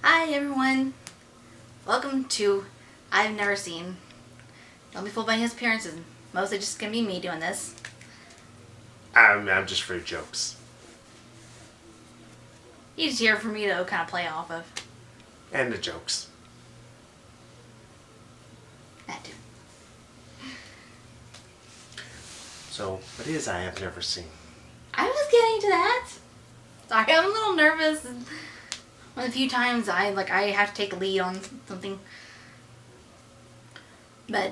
Hi everyone, welcome to I've Never Seen. Don't be fooled by his appearances, mostly just gonna be me doing this. I'm just for jokes. He's here for me to kind of play off of. And the jokes. That too. So, what is I Have Never Seen? I was getting to that. Sorry, I'm a little nervous. One of the few times I have to take a lead on something. But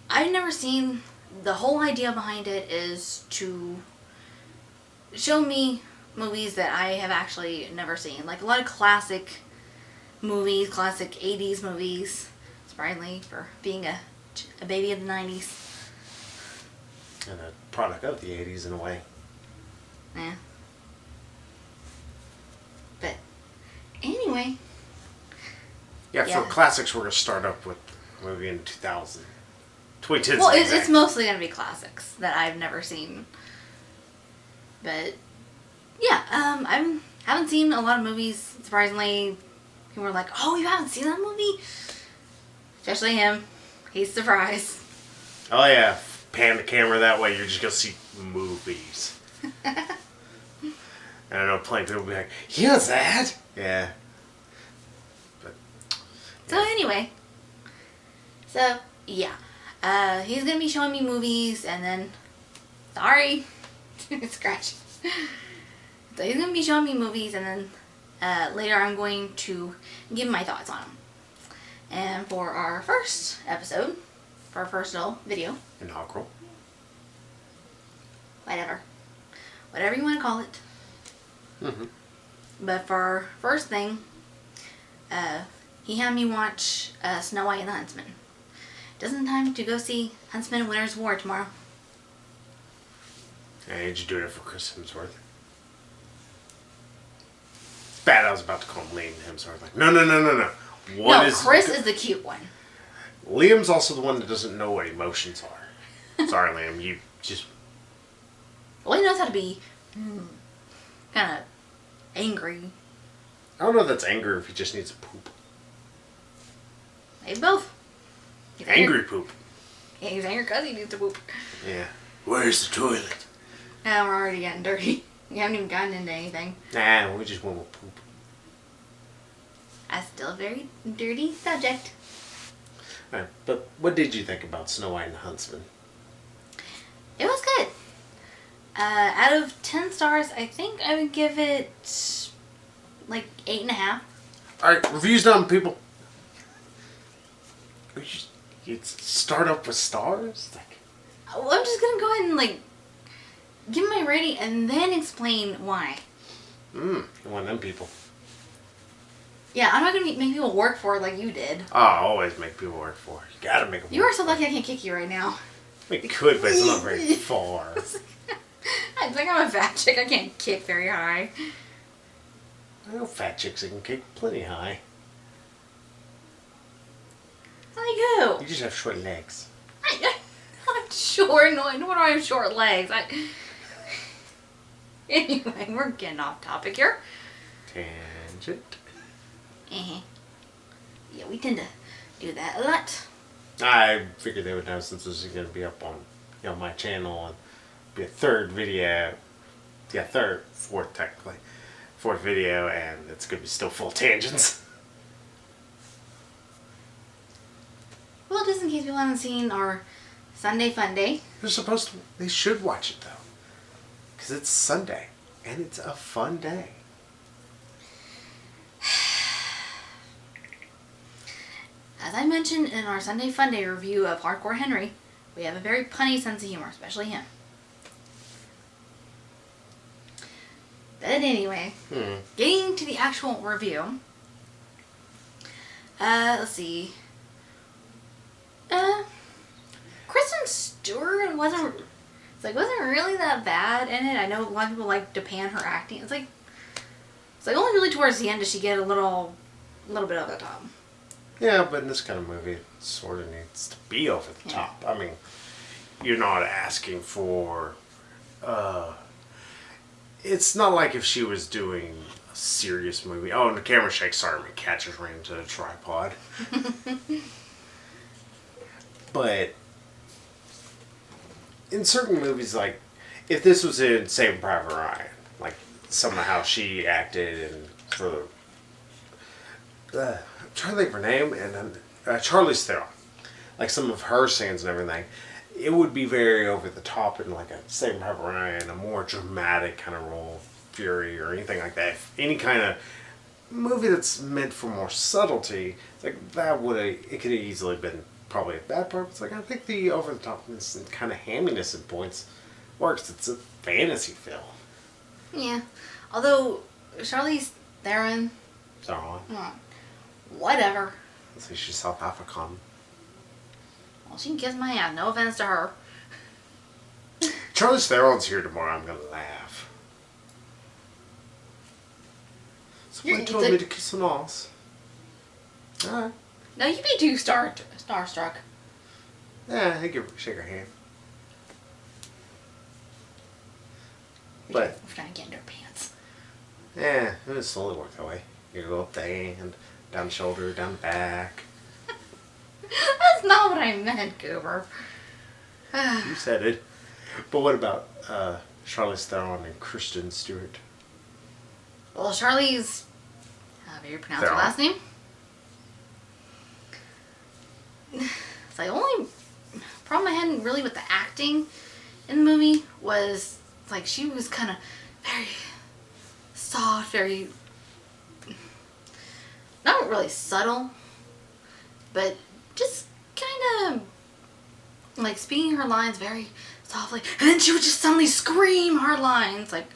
I've never seen. The whole idea behind it is to show me movies that I have actually never seen. Like a lot of classic movies, classic 80s movies. Surprisingly, for being a baby of the 90s. And a product of the 80s in a way. Yeah. But anyway. Yeah, for classics, we're going to start up with a movie in 2000. 2010. Well, it's mostly going to be classics that I've never seen. But yeah, I haven't seen a lot of movies. Surprisingly, people were like, "Oh, you haven't seen that movie?" Especially him. He's surprised. Oh yeah, pan the camera that way. You're just going to see movies. And I know plenty of people will be like, "Here's that." Yeah. But. Yeah. So anyway. Yeah. He's gonna be showing me movies, and then, sorry, scratch. So he's gonna be showing me movies, and then later I'm going to give my thoughts on them. And for our first episode, for our first little video, Inaugural. whatever you want to call it. Mm-hmm. But for our first thing, he had me watch Snow White and the Huntsman. Just in time to go see Huntsman and Winter's War tomorrow. Hey, did you do it for Chris Hemsworth? It's bad I was about to call him Liam Hemsworth. Like, no. Chris is the cute one. Liam's also the one that doesn't know what emotions are. Sorry, Liam. You just... Well, he knows how to be kind of angry. I don't know if that's anger or if he just needs to poop. Maybe both. He's angry poop. Yeah, he's angry because he needs to poop. Yeah. Where's the toilet? Now we're already getting dirty. We haven't even gotten into anything. Nah, we just went with poop. That's still a very dirty subject. Alright, but what did you think about Snow White and the Huntsman? It was good. Out of 10 stars, I think I would give it like 8.5. Alright, reviews done, people. You start up with stars? Well, I'm just gonna go ahead and give my rating and then explain why. You're one of them people. Yeah, I'm not gonna make people work for it like you did. Oh, I always make people work for it. You gotta make them You work are so lucky I can't kick you right now. We could, but it's not very far. I think I'm a fat chick. I can't kick very high. I know fat chicks that can kick plenty high. Like who? You just have short legs. I'm short. No, do I have short legs? Anyway, we're getting off topic here. Tangent. Yeah, we tend to do that a lot. I figured they would know since this is going to be up on my channel and be a third video. Yeah, fourth technically. Fourth video, and it's going to be still full tangents. Well, just in case people haven't seen our Sunday Fun Day. They should watch it though. Because it's Sunday, and it's a fun day. As I mentioned in our Sunday Fun Day review of Hardcore Henry, we have a very punny sense of humor, especially him. But anyway, getting to the actual review. Let's see. Kristen Stewart wasn't really that bad in it. I know a lot of people like to pan her acting. It's like only really towards the end does she get a little bit over the top. Yeah, but in this kind of movie, it sort of needs to be over the top. I mean, you're not asking for... it's not like if she was doing a serious movie. Oh, and the camera shakes. Sorry, my cat just ran into the tripod. But in certain movies, like, if this was in Saving Private Ryan, like, some of how she acted and for I'm trying to think of her name, and then Charlize Theron, like some of her scenes and everything, it would be very over the top in like a Saving Private Ryan, a more dramatic kind of role, Fury or anything like that. If any kind of movie that's meant for more subtlety, it's like that would have, it could have easily been probably a bad part. It's like I think the over the topness and kind of hamminess in points works. It's a fantasy film. Yeah. Although Charlize Theron, So whatever. let's say she's South African. Well, she can kiss my ass. No offense to her. Charlize Theron's here tomorrow. I'm gonna laugh. Someone told me to kiss an ass. Alright. No, you'd be too starstruck. Yeah, I give shake her hand. But We're trying to get into her pants. yeah, it would slowly work that way. You go up the hand, down the shoulder, down the back. That's not what I meant, Goober. You said it. But what about Charlize Theron and Kristen Stewart? Well, Charlize, however you pronounce her Theron. last name. It's like only problem I had really with the acting in the movie was like she was kind of very soft, very not really subtle, but just kind of like speaking her lines very softly, and then she would just suddenly scream her lines like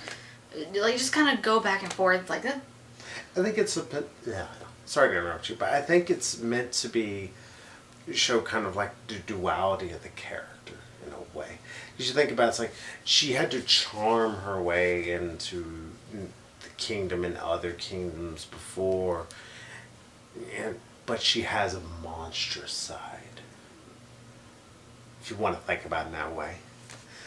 just kind of go back and forth like that. I think it's a bit. Yeah, sorry to interrupt you, but I think it's meant to be show kind of like the duality of the character in a way. Because you think about it, it's like she had to charm her way into the kingdom and other kingdoms before, but she has a monstrous side. If you want to think about it in that way.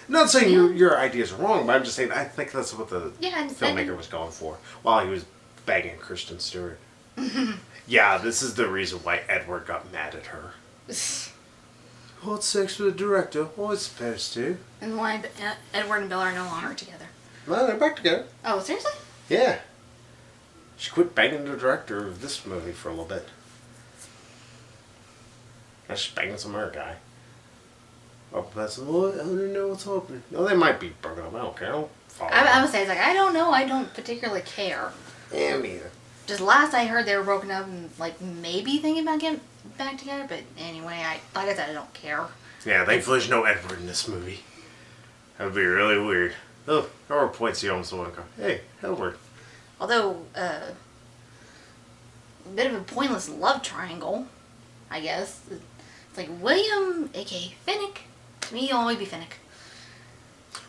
I'm not saying your ideas are wrong, but I'm just saying I think that's what the filmmaker was going for while he was banging Kristen Stewart. Yeah, this is the reason why Edward got mad at her. Hold sex with a director. Oh, it's supposed to. And why Edward and Bill are no longer together. No, they're back together. Oh, seriously? Yeah. She quit banging the director of this movie for a little bit. Now she's banging some other guy. Oh, that's, oh, I don't know what's happening. No, they might be broken up. I don't care. I don't follow I would say it's like I don't know. I don't particularly care. Yeah, me either. Just last I heard, they were broken up and like maybe thinking about getting back together. But anyway, like I said, I don't care. Yeah, thankfully there's no Edward in this movie. That would be really weird. Oh, there were points you almost want to go, hey, Edward. Although a bit of a pointless love triangle, I guess. It's like William, aka Finnick. To me, he'll always be Finnick.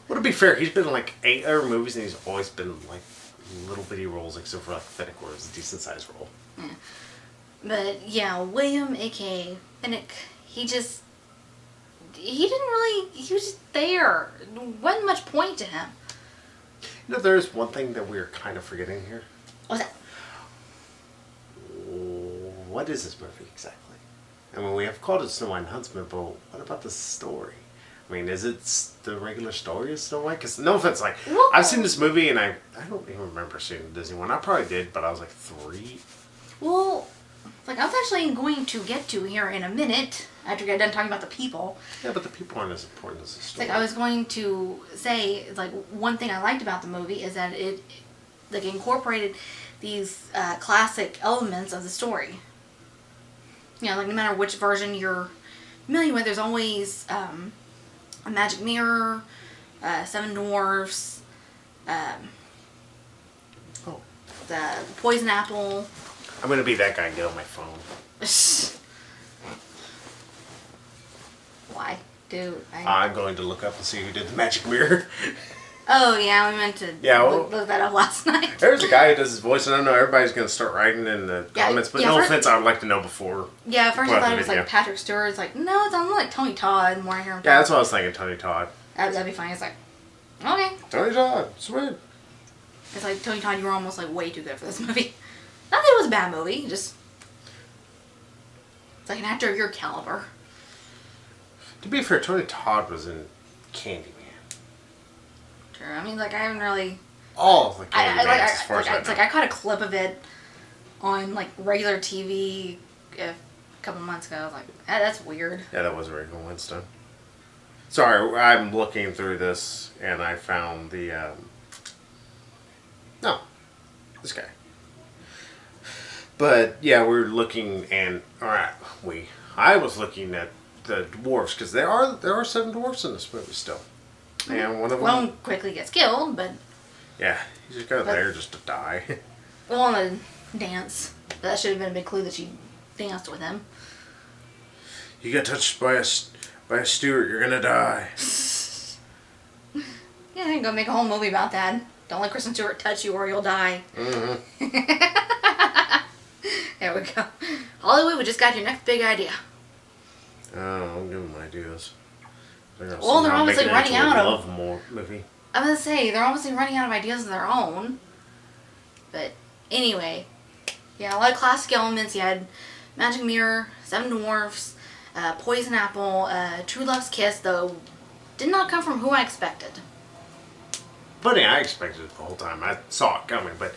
Well, to be fair, he's been in like 8 other movies and he's always been like little bitty roles, except for like Finnick, where it was a decent sized role. Yeah. But yeah, William, aka Finnick, he didn't really, he was just there. There wasn't much point to him. You know, there's one thing that we're kind of forgetting here. What's that? What is this movie exactly? I mean, we have called it Snow White and Huntsman, but what about the story? I mean, is it the regular story of Snow White? Because no offense, like, Well, I've seen this movie and I don't even remember seeing the Disney one. I probably did, but I was like 3. Well, like I was actually going to get to here in a minute after we got done talking about the people. Yeah, but the people aren't as important as the story. Like I was going to say, like one thing I liked about the movie is that it like incorporated these classic elements of the story. You know, like no matter which version you're familiar with, there's always a magic mirror, 7 dwarfs, the poison apple. I'm going to be that guy and get on my phone. Why? Dude. I'm going to look up and see who did the magic mirror. Oh, yeah, we meant to look that up last night. There's a guy who does his voice, and I know everybody's going to start writing in the comments, but no offense, I would like to know before. Yeah, at first I thought it was like Patrick Stewart. It's like, no, it sounds like Tony Todd more I hear him talk. Yeah, that's what I was thinking, Tony Todd. That'd be fine. It's like, okay. Tony Todd, sweet. It's like, Tony Todd, you were almost like way too good for this movie. Not that it was a bad movie, just it's like an actor of your caliber. To be fair, Tony Todd was in Candyman. True. I mean, like I haven't really. All of the Candyman, as far as I know. It's like I caught a clip of it on like regular TV a couple months ago. I was like, that's weird. Yeah, that was a very cool Winston. Sorry, I'm looking through this and I found the. No, this guy. But yeah, we're looking and I was looking at the dwarves because there are 7 dwarfs in this movie still, and one of them. One quickly gets killed, but. Yeah, he's just got there just to die. Well, on the dance, that should have been a big clue that she danced with him. You get touched by a Stewart, you're gonna die. Yeah, they can go make a whole movie about that. Don't let Kristen Stewart touch you or you'll die. Mm-hmm. There we go. Hollywood, we just got your next big idea. I'm giving them ideas. Well, they're obviously running out of more movie. I was gonna say they're obviously running out of ideas of their own. But anyway, yeah, a lot of classic elements. You had Magic Mirror, 7 Dwarfs, Poison Apple, True Love's Kiss, though did not come from who I expected. But yeah, I expected it the whole time. I saw it coming, but.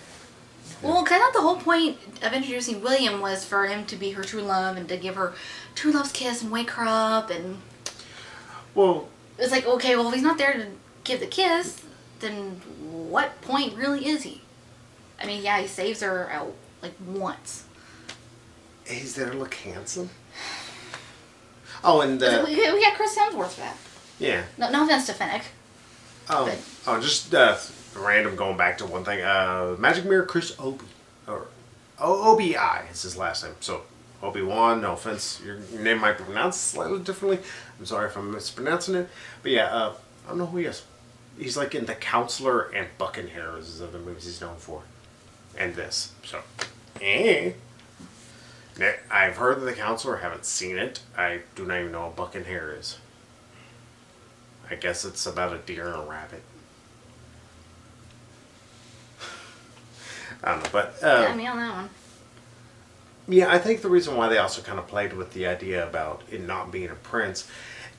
Well, because I thought the whole point of introducing William was for him to be her true love and to give her true love's kiss and wake her up. And well, it was like, okay, well, if he's not there to give the kiss, then what point really is he? I mean, yeah, he saves her out like once. He's there to look handsome. Oh, and we got Chris Hemsworth for that. Yeah. No offense to Fennec. Just random going back to one thing. Magic Mirror Chris Obi-I is his last name. So Obi-Wan, no offense, your name might be pronounced slightly differently. I'm sorry if I'm mispronouncing it. But yeah, I don't know who he is. He's like in The Counselor and Buccaneer is his other movies he's known for. And this. So, I've heard of The Counselor, haven't seen it. I do not even know what Buccaneer is. I guess it's about a deer and a rabbit. I don't know, but. Got me on that one. Yeah, I think the reason why they also kind of played with the idea about it not being a prince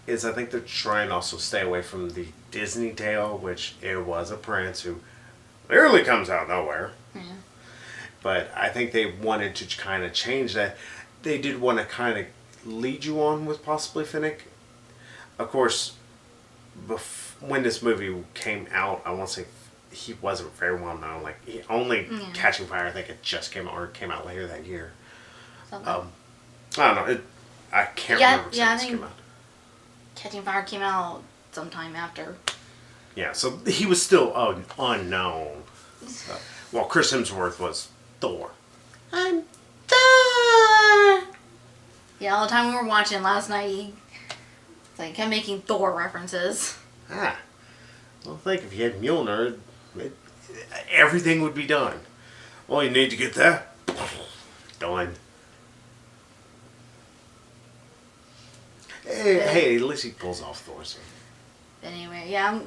is I think they're trying to also stay away from the Disney tale, which it was a prince who literally comes out of nowhere. Yeah. But I think they wanted to kind of change that. They did want to kind of lead you on with possibly Finnick. Of course, when this movie came out, I want to say he wasn't very well known. Like Catching Fire, I think it just came out later that year. I don't know. I can't remember exactly when it came out. Catching Fire came out sometime after. Yeah, so he was still unknown. While Chris Hemsworth was Thor. I'm Thor! Yeah, all the time we were watching last night, he kept making Thor references. Well, I think if you had Mjolnir, everything would be done. Well, you need to get that. Done. Hey, at least he pulls off Thor. So. Anyway, yeah,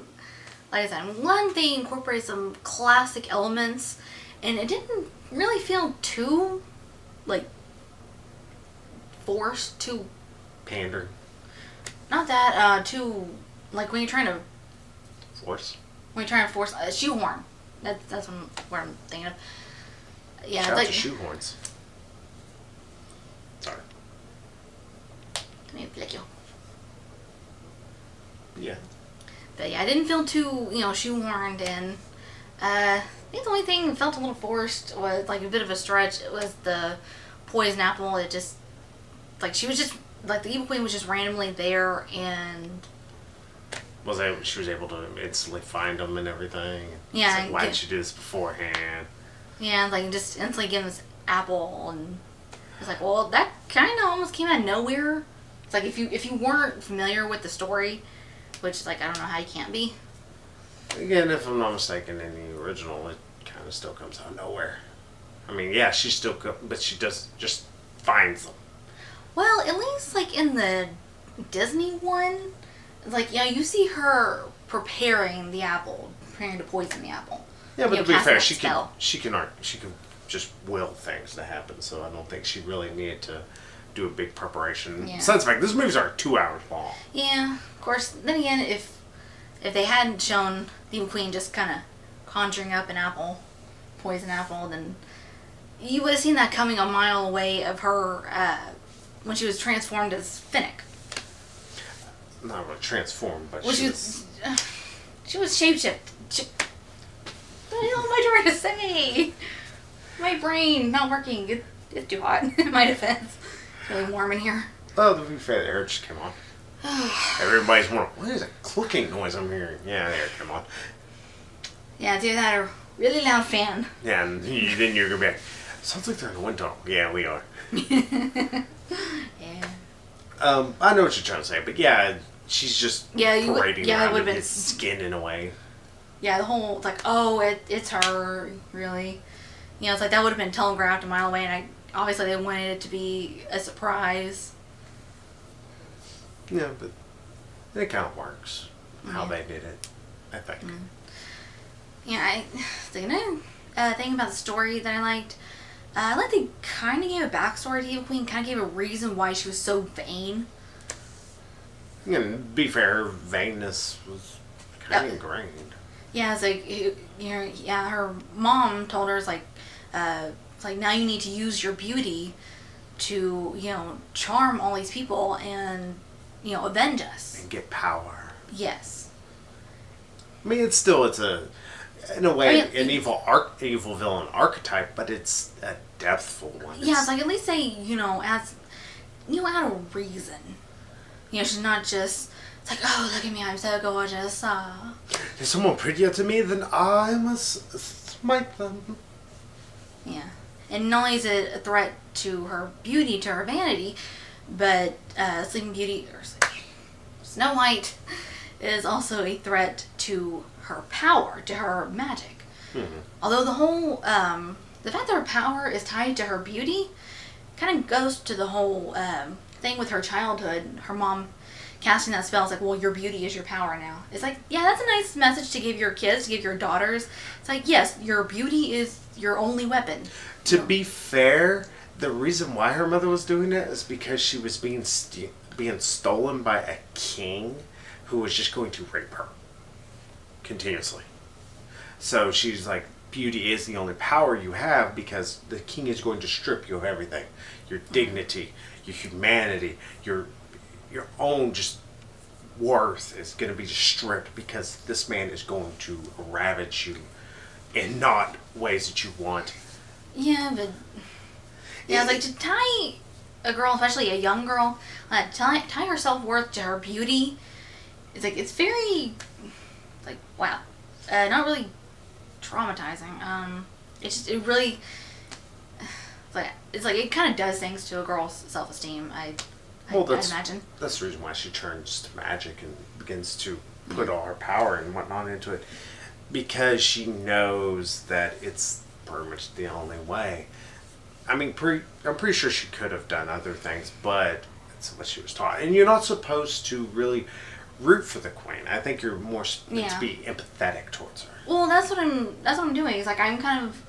like I said, I'm glad they incorporate some classic elements, and it didn't really feel too, forced, too... Pander. Not that, too, when you're trying to... Force? When you're trying to force... shoehorn. That's what I'm thinking of. Yeah, shout out to shoehorns. Sorry. Let me flick you. Yeah. But yeah, I didn't feel too, shoehorned in. I think the only thing that felt a little forced was, a bit of a stretch, was the poison apple. It just, she was just, the evil queen was just randomly there, and... She was able to instantly find them and everything. Yeah. Why didn't you do this beforehand? Yeah, just instantly give him this apple, and it's well, that kind of almost came out of nowhere. It's if you weren't familiar with the story, which, I don't know how you can't be. Again, if I'm not mistaken, in the original, it kind of still comes out of nowhere. I mean, yeah, she still but she just finds them. Well, at least, in the Disney one, you see her preparing the apple, preparing to poison the apple. Yeah, but you to be cast fair, that she spell. she can just will things to happen. So I don't think she really needed to do a big preparation. Yeah. Besides the fact, these movies are 2 hours long. Yeah, of course. Then again, if they hadn't shown the Evil Queen just kind of conjuring up an apple, poison apple, then you would have seen that coming a mile away of her when she was transformed as Finnick. Not really transformed, but Well, she was. She was shapeshift. What the hell am I trying to say? My brain not working. It's too hot. In my defense. It's really warm in here. Oh, to be fair, the air just came on. Everybody's wondering, what is that clicking noise I'm hearing? Yeah, the air came on. Yeah, do that a really loud fan. Yeah, and then you're going to be like, sounds like they're in the wind tunnel. Yeah, we are. Yeah. I know what you're trying to say, but yeah, she's just parading it around would in have his skin in a way. Yeah, the whole, it's like, oh, it's her, really. You know, it's like that would have been telegraphed a mile away, and obviously they wanted it to be a surprise. Yeah, but it kind of works how they did it, I think. Yeah, thing about the story that I liked. I like they kind of gave a backstory to Evil Queen, kind of gave a reason why she was so vain. Yeah, and to be fair, her vainness was kind of ingrained. Yeah, it's like, her mom told her, it's like now you need to use your beauty to, charm all these people and, avenge us. And get power. Yes. I mean, it's in a way, an evil villain archetype, but it's a depthful one. Yeah, it's like at least say, had a reason. She's not just, it's like, oh, look at me, I'm so gorgeous. Is someone prettier to me, then I must smite them. Yeah. And not only is it a threat to her beauty, to her vanity, but Sleeping Beauty, or Snow White, is also a threat to her power, to her magic. Mm-hmm. Although the whole, the fact that her power is tied to her beauty kind of goes to the whole thing with her childhood. Her mom casting that spell is like, well, your beauty is your power now. It's like, yeah, that's a nice message to give your kids, to give your daughters. It's like, yes, your beauty is your only weapon. To be fair, the reason why her mother was doing that is because she was being stolen by a king who was just going to rape her continuously. So she's like, beauty is the only power you have because the king is going to strip you of everything. Your dignity, your humanity, your own just worth is going to be just stripped because this man is going to ravage you in not ways that you want. Yeah, but it's like to tie a girl, especially a young girl, tie her self-worth to her beauty. It's like, it's very, like, wow, not really traumatizing. It really, it's like it kind of does things to a girl's self-esteem. I'd imagine. That's the reason why she turns to magic and begins to put all her power and whatnot into it, because she knows that it's pretty much the only way. I mean, I'm pretty sure she could have done other things, but that's what she was taught. And you're not supposed to really root for the queen. I think you're more meant to be empathetic towards her. Well, that's what I'm doing. It's like I'm kind of,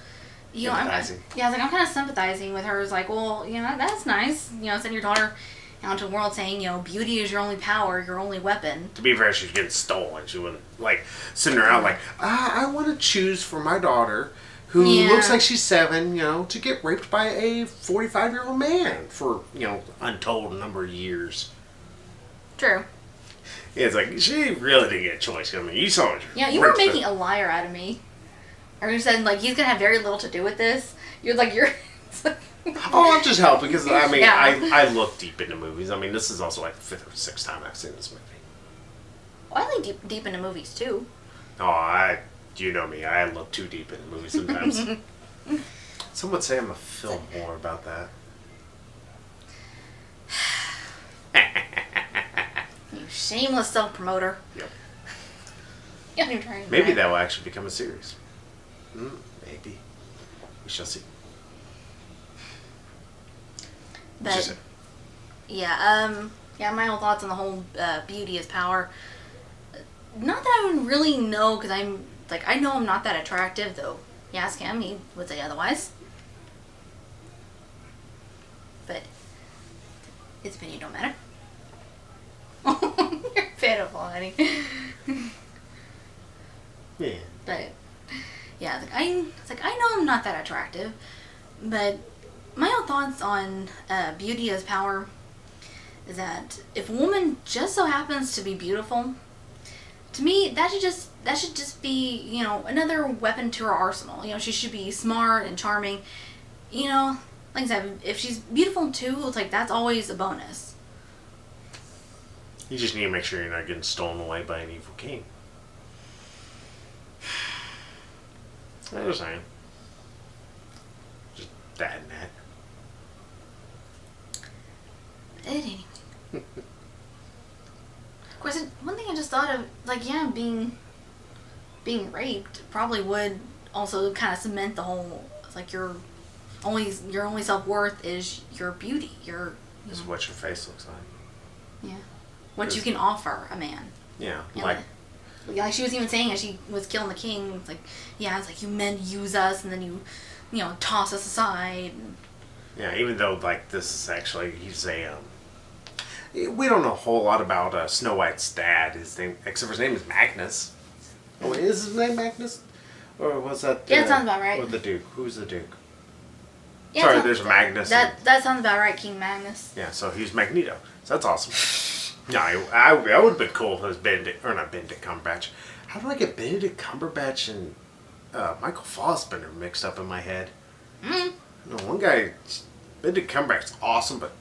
sympathizing. I'm kind of sympathizing with her. It's like, well, that's nice. Send your daughter out into the world saying, beauty is your only power, your only weapon. To be fair, she's getting stolen. She wouldn't, sitting around like, I want to choose for my daughter, who looks like she's 7, to get raped by a 45-year-old man for, untold number of years. True. Yeah, it's like, she really didn't get a choice. I mean, you saw it. Yeah, you were making a liar out of me. Or you said, he's going to have very little to do with this. You're like, Oh, I'm just helping because, I mean, I look deep into movies. I mean, this is also like the 5th or 6th time I've seen this movie. Well, I like deep into movies, too. Oh, you know me. I look too deep into movies sometimes. Some would say I'm a film whore about that. You shameless self-promoter. Yep. You're not even trying to Maybe that will actually become a series. Maybe. We shall see. But, my own thoughts on the whole beauty is power. Not that I would really know, because I'm It's like, I know I'm not that attractive, though. You ask him, he would say otherwise. But his opinion don't matter. You're pitiful, honey. Yeah. But yeah, it's like I know I'm not that attractive, but my own thoughts on beauty as power is that if a woman just so happens to be beautiful, to me that should just be, you know, another weapon to her arsenal. You know, she should be smart and charming. You know, like I said, if she's beautiful too, it's like that's always a bonus. You just need to make sure you're not getting stolen away by an evil king. I'm just saying. Just that and that. Anyway. Of course, one thing I just thought of, like, yeah, being raped probably would also kind of cement the whole, like, your only self-worth is your beauty, Is what your face looks like. Yeah. What you can offer a man. Yeah, you know, like she was even saying as she was killing the king, it's like, yeah, it's like you men use us and then you know, toss us aside. Yeah, even though, like, this is actually, he's a, we don't know a whole lot about Snow White's dad. His name, except for his name is Magnus. Oh, is his name Magnus? Or was that... Yeah, that sounds about right. Or the Duke. Who's the Duke? Yeah, sorry, there's Magnus. That sounds about right, King Magnus. Yeah, so he's Magneto. So that's awesome. No, I would have been cool if it was Benedict, or not Benedict Cumberbatch. How do I get Benedict Cumberbatch and Michael Fassbender mixed up in my head? Mm. No, one guy, Benedict Cumberbatch's awesome, but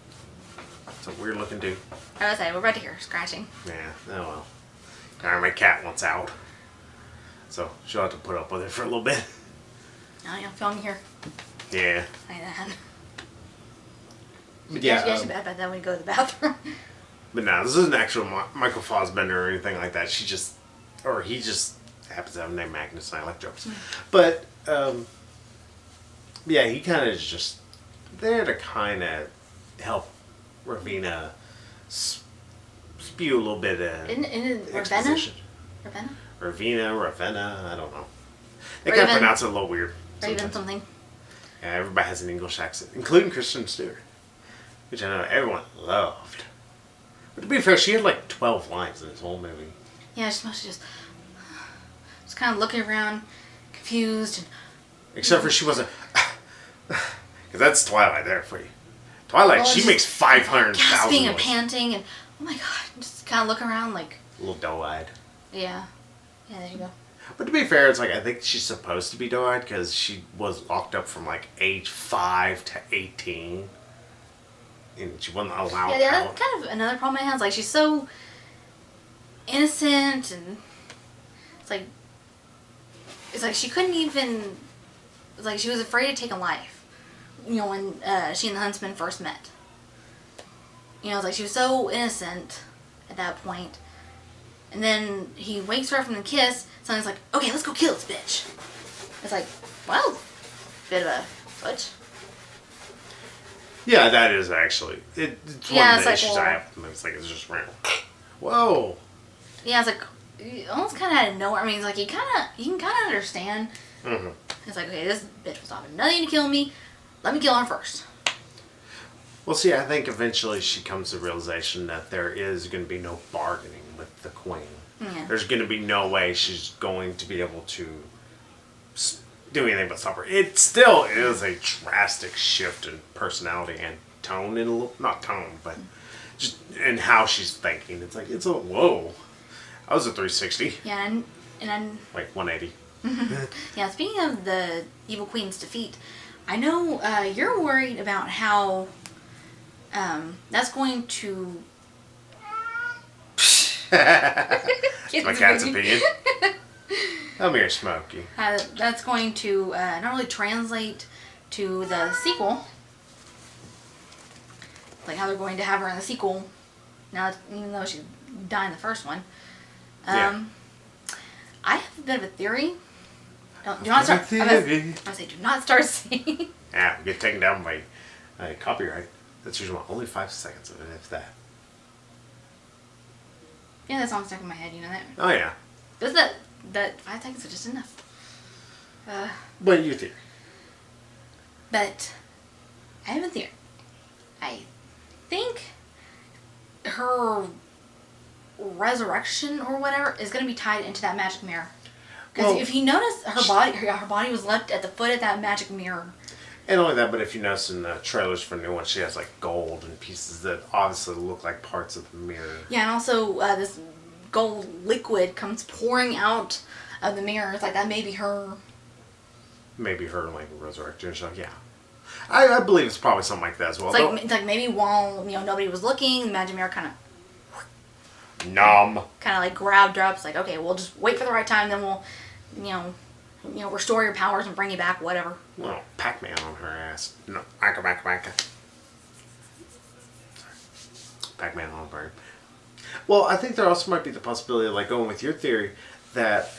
it's a weird looking dude. I was saying, we're right here scratching. Yeah, oh well. Alright, my cat wants out. So she'll have to put up with it for a little bit. Oh, you'll film here. Yeah. Like that. But yeah. Yeah, she's bad about that when you go to the bathroom. But no, this isn't actual Michael Fassbender or anything like that. He just happens to have a name Magnus, and I like jokes. But, yeah, he kind of is just there to kind of help Ravina spew a little bit of exposition. Ravenna, I don't know. They kind of pronounce it a little weird. Raven something. Yeah, everybody has an English accent, including Kristen Stewart, which I know everyone loved. But to be fair, she had like 12 lines in this whole movie. Yeah, she's mostly just kind of looking around, confused. Except for she wasn't... Because that's Twilight there for you. Twilight, she makes 500,000 gasping and panting and, oh my god, just kind of looking around like... A little doe-eyed. Yeah. Yeah, there you go. But to be fair, it's like, I think she's supposed to be doe-eyed because she was locked up from like age 5 to 18. And she wasn't allowed out. Yeah, that's kind of another problem I have. Like, she's so innocent, and it's like she couldn't even. It's like she was afraid to take a life. You know, when she and the Huntsman first met. You know, it's like she was so innocent at that point, and then he wakes her up from the kiss. So he's like, "Okay, let's go kill this bitch." It's like, well, bit of a switch. Yeah, that is actually. It's one of the issues I have. It's like, it's just random. Whoa. Yeah, it's like, almost kind of out of nowhere. I mean, it's like, you can kind of understand. Mm-hmm. It's like, okay, this bitch was offering nothing to kill me. Let me kill her first. Well, see, I think eventually she comes to the realization that there is going to be no bargaining with the queen. Yeah. There's going to be no way she's going to be able to do anything but stop her. It still is a drastic shift in personality and tone, not tone, but just in how she's thinking. It's like, it's a whoa. I was a 360. Yeah, and I'm like 180. Yeah. Speaking of the evil queen's defeat, I know you're worried about how that's going to. My cat's opinion. Come here, Smokey. That's going to not really translate to the sequel. Like how they're going to have her in the sequel. Now, even though she died in the first one. Yeah. I have a bit of a theory. Do not start. I say, do not start singing. Yeah, we get taken down by copyright. That's usually only 5 seconds of it, if that. Yeah, that song's stuck in my head. You know that. Oh yeah. Does that that 5 seconds is just enough. But your theory. But I have a theory. I think her resurrection or whatever is going to be tied into that magic mirror. Because if you notice, her body was left at the foot of that magic mirror. And only that, but if you notice in the trailers for new one, she has like gold and pieces that obviously look like parts of the mirror. Yeah, and also this gold liquid comes pouring out of the mirror. It's like that may be her. Maybe her like resurrection. So yeah, I believe it's probably something like that as well. It's like maybe while nobody was looking, the magic mirror kind of like grabbed her up. It's like, okay, we'll just wait for the right time, then we'll restore your powers and bring you back, whatever. Well, Pac-Man on her ass. No, Pac-Man on her. Well, I think there also might be the possibility of like going with your theory that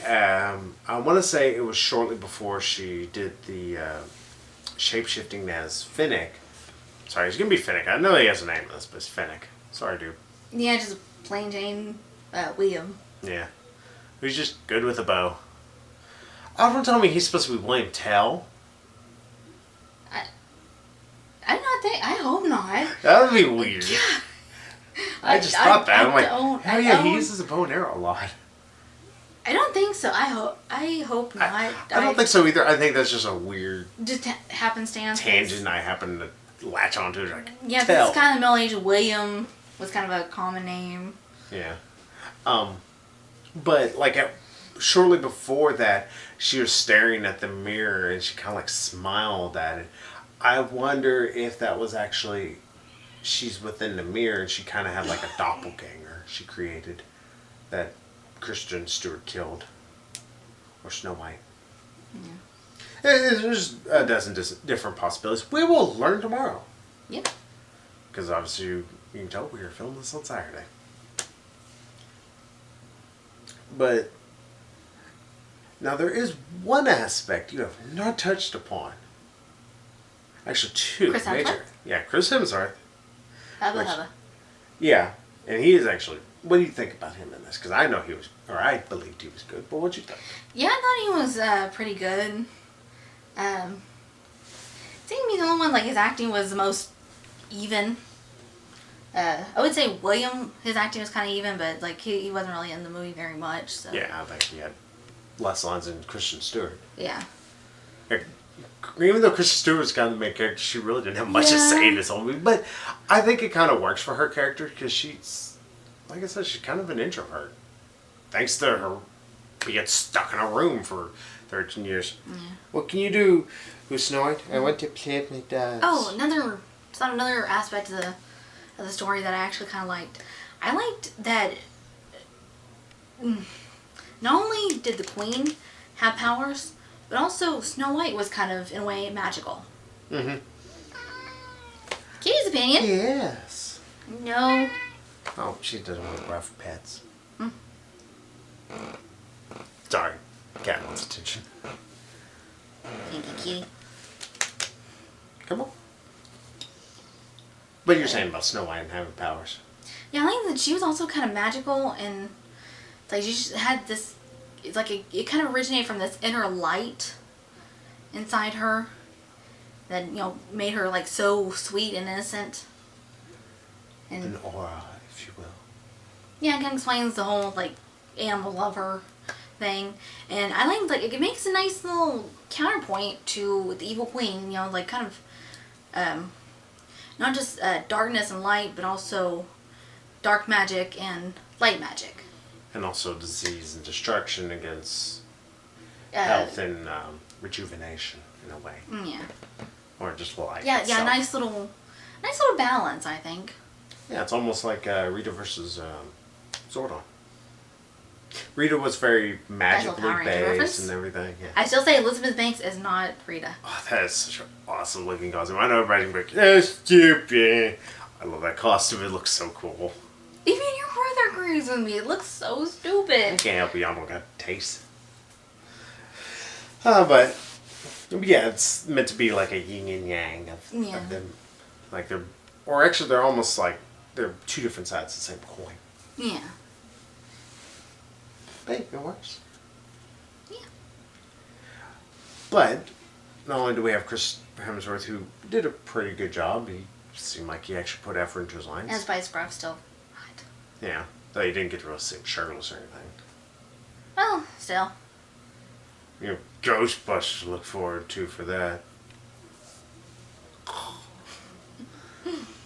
I want to say it was shortly before she did the shape-shifting as Finnick. Sorry, he's going to be Finnick. I know he has a name in this, but it's Finnick. Sorry, dude. Yeah, just plain Jane William. Yeah. He's just good with a bow. Oh, don't tell me he's supposed to be William Tell. I hope not. That would be weird. Yeah. I just thought that. I'm like, oh yeah, he uses a bow and arrow a lot. I don't think so. I hope not. I don't think so either. I think that's just a weird just happenstance tangent I happen to latch onto. Like, yeah, this is kind of middle-aged. William was kind of a common name. Yeah. But like shortly before that, she was staring at the mirror and she kind of like smiled at it. I wonder if that was actually she's within the mirror and she kind of had like a doppelganger she created that Kristen Stewart killed, or Snow White. Yeah. There's a dozen different possibilities. We will learn tomorrow. Yep. Because obviously you can tell we are filming this on Saturday. But now there is one aspect you have not touched upon. Actually, two. Chris Hemsworth? Yeah, Chris Hemsworth. Hubba. Yeah, and he is actually. What do you think about him in this? Because I know he was, or I believed he was good. But what'd you think? Yeah, I thought he was pretty good. Seemed to be the only one, like, his acting was the most even. I would say William, his acting was kind of even, but like he wasn't really in the movie very much. So. Yeah, I think he had less lines than Kristen Stewart. Yeah. Even though Kristen Stewart was kind of the main character, she really didn't have much to say in this whole movie. But I think it kind of works for her character because she's, like I said, she's kind of an introvert. Thanks to her being stuck in a room for 13 years. Yeah. What can you do, who's Snow White? I want to play with my dolls. Oh, another aspect of the story that I actually kind of liked. I liked that not only did the Queen have powers, but also Snow White was kind of, in a way, magical. Mm-hmm. Kitty's opinion. Yes. No. Oh, she doesn't want rough pets. Mm. Sorry. Cat wants attention. Thank you, Kitty. Come on. What you're saying about Snow White and having powers? Yeah, I think that she was also kind of magical, and like she just had this. It's like it kind of originated from this inner light inside her that made her like so sweet and innocent. And an aura, if you will. Yeah, it kind of explains the whole like animal lover thing, and I like it makes a nice little counterpoint to the evil queen. Like kind of not just darkness and light, but also dark magic and light magic. And also disease and destruction against health and rejuvenation in a way. Yeah. Or just life. Yeah, itself. nice little balance, I think. Yeah, it's almost like Rita versus Zordon. Rita was very magically based and everything. Yeah. I still say Elizabeth Banks is not Rita. Oh, that is such an awesome looking costume. I know everybody's like, that's stupid. I love that costume. It looks so cool. Even your brother agrees with me. It looks so stupid. I can't help you. I don't got taste. But yeah, it's meant to be like a yin and yang of them. Like they're almost like they're two different sides of the same coin. Yeah. Hey, it works. But not only do we have Chris Hemsworth, who did a pretty good job, he seemed like he actually put effort into his lines. And Spice Gruff still hot. Yeah, though he didn't get to really seem shirtless or anything. Well, still. You know, Ghostbusters to look forward to for that.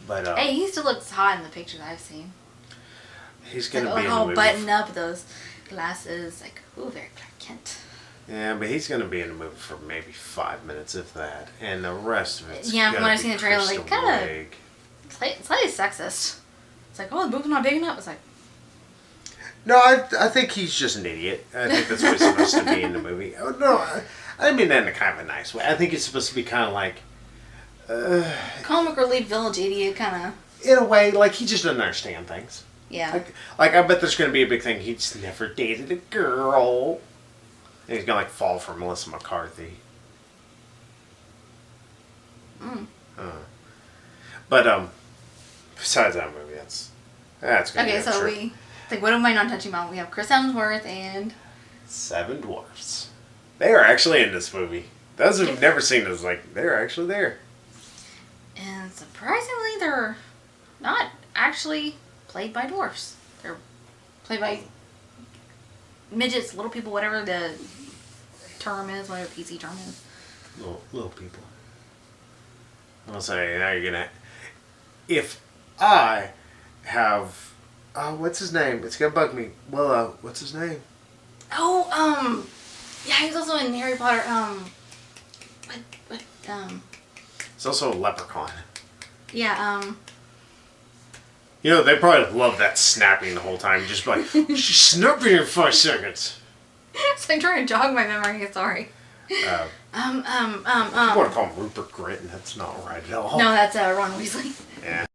But Hey, he still looks hot in the pictures I've seen. he's gonna Like, be in the all movie. buttoned up, those glasses, like, ooh, very Clark Kent. Yeah, but he's gonna be in the movie for maybe 5 minutes, if that, and the rest of it's Yeah, gonna when I be seen the trailer, like, Crystal kinda- Lake. Slightly sexist. It's like, oh, the boob's not big enough. It's like, No, I think he's just an idiot. I think that's what he's supposed to be in the movie. Oh, no, I didn't mean that in a kind of a nice way. I think he's supposed to be kind of like, comic relief village idiot, kind of. in a way, like he just doesn't understand things. Yeah. Like I bet there's going to be a big thing. He's never dated a girl. And he's going to like fall for Melissa McCarthy. But besides that movie, that's going to be Okay, so we, like, what am I not touching about? We have Chris Hemsworth and... 7 Dwarfs. They are actually in this movie. Those who've never seen this, like, they're actually there. And surprisingly, they're not actually played by dwarfs. They're played by midgets, little people, whatever the term is, whatever PC term is. Little people. I'll say, now you're gonna... If I have... Oh, what's his name? It's gonna bug me. Willow. What's his name? Oh, yeah, he's also in Harry Potter, It's also a leprechaun. yeah, You know, they probably love that snapping the whole time. Just like, she's snapping in 5 seconds. so I'm trying to jog my memory, sorry. I want to call him Rupert Grint, and that's not right at all. No, that's Ron Weasley. Yeah.